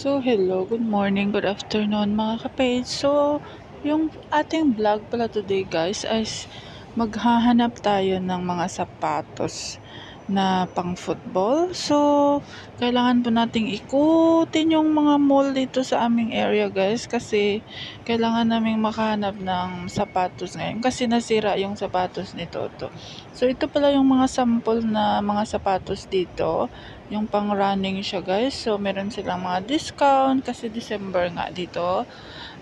So, hello, good morning, good afternoon mga kapage. So, yung ating vlog pala today guys ay maghahanap tayo ng mga sapatos na pang football. So, kailangan po nating ikutin yung mga mall dito sa aming area guys kasi kailangan naming makahanap ng sapatos ngayon kasi nasira yung sapatos ni Toto. So, ito pala yung mga sample na mga sapatos dito. Yung pang running siya guys. So, meron silang mga discount kasi December nga dito.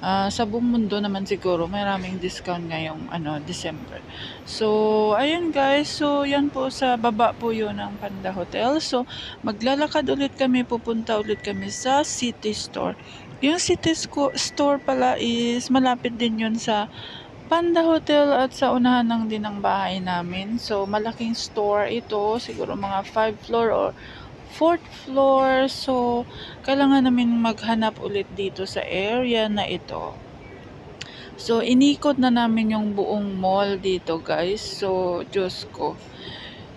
Sa buong mundo naman siguro maraming discount ngayong December. So, ayun guys. So, yan po sa baba po yun ng Panda Hotel. So, maglalakad ulit kami. Pupunta ulit kami sa City Store. Yung City Store pala is malapit din yun sa Panda Hotel at sa unahan ng din ng bahay namin. So, malaking store ito. Siguro mga 5 floor or 4th floor. So, kailangan namin maghanap ulit dito sa area na ito. So, inikot na namin yung buong mall dito, guys. So, Diyos ko.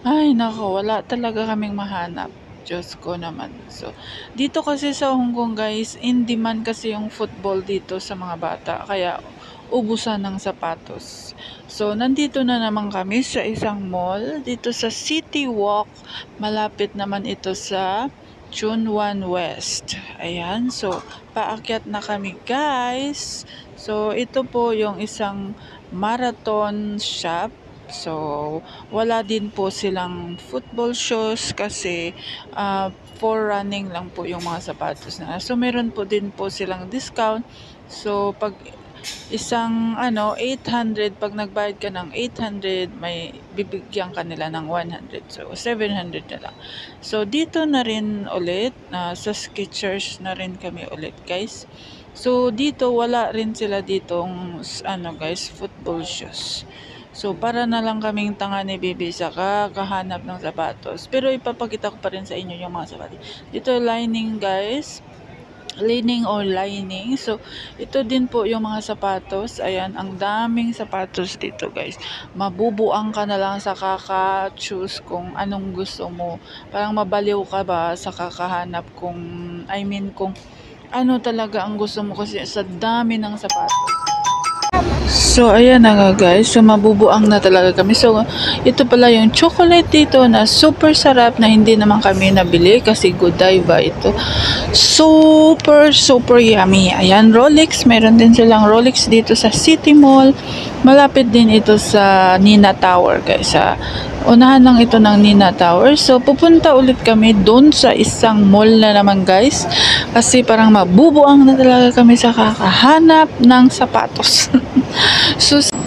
Ay, nako, wala talaga kaming mahanap. Diyos ko naman. So, dito kasi sa Hong Kong, guys, in demand kasi yung football dito sa mga bata. Kaya, ubusan ng sapatos. So, nandito na naman kami sa isang mall. Dito sa City Walk. Malapit naman ito sa Chunwan West. Ayan. So, paakyat na kami, guys. So, ito po yung isang marathon shop. So, wala din po silang football shoes kasi for running lang po yung mga sapatos na. So, meron po din po silang discount. So, pag isang 800, pag nagbayad ka ng 800, may bibigyan ka nila ng 100. So, 700 na lang. So, dito na rin ulit, sa Skechers na rin kami ulit, guys. So, dito, wala rin sila ditong, guys, football shoes. So, para na lang kaming tanga ni Bibi sa kakahanap ng sapatos. Pero, ipapakita ko pa rin sa inyo yung mga sapatos. Dito, lining, guys. Lining or lining. So, ito din po yung mga sapatos. Ayan, ang daming sapatos dito, guys. Mabubuang ka na lang sa kaka-choose kung anong gusto mo. Parang mabaliw ka ba sa kakahanap kung, kung ano talaga ang gusto mo kasi sa dami ng sapatos. So, ayan na nga guys. So, mabubuang na talaga kami. So, ito pala yung chocolate dito na super sarap na hindi naman kami nabili kasi Godiva ito. Super, super yummy. Ayan, Rolex. Meron din silang Rolex dito sa City Mall. Malapit din ito sa Nina Tower guys. Sa unahan lang ito ng Nina Tower. So, pupunta ulit kami doon sa isang mall na naman guys. Kasi parang mabubuang na talaga kami sa kakahanap ng sapatos.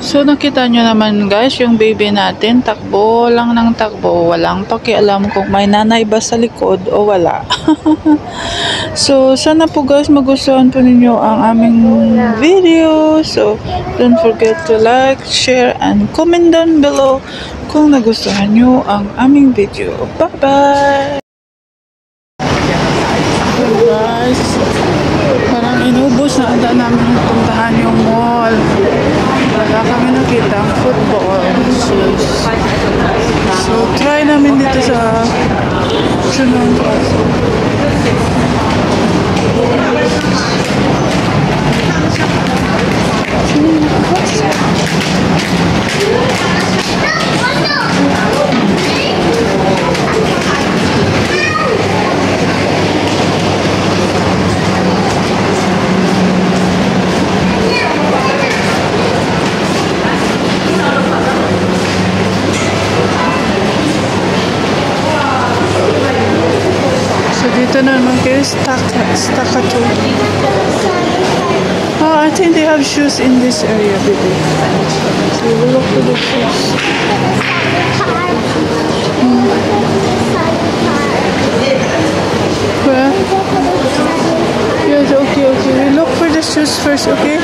So, nakita nyo naman guys, yung baby natin, takbo lang ng takbo. Walang pakialam kung may nanay ba sa likod o wala. So, sana po guys, magustuhan po ninyo ang aming video. So, don't forget to like, share, and comment down below kung nagustuhan nyo ang aming video. Bye-bye! So guys, parang inubos na anda namin puntahan yung mall. Wala kami nakita ang football shoes. So, try namin dito sa Chunwan West. Dito na naman kayo, staccato. Oh, I think they have shoes in this area, baby. So we will look for the shoes. Where? Yes, okay. We look for the shoes first, okay?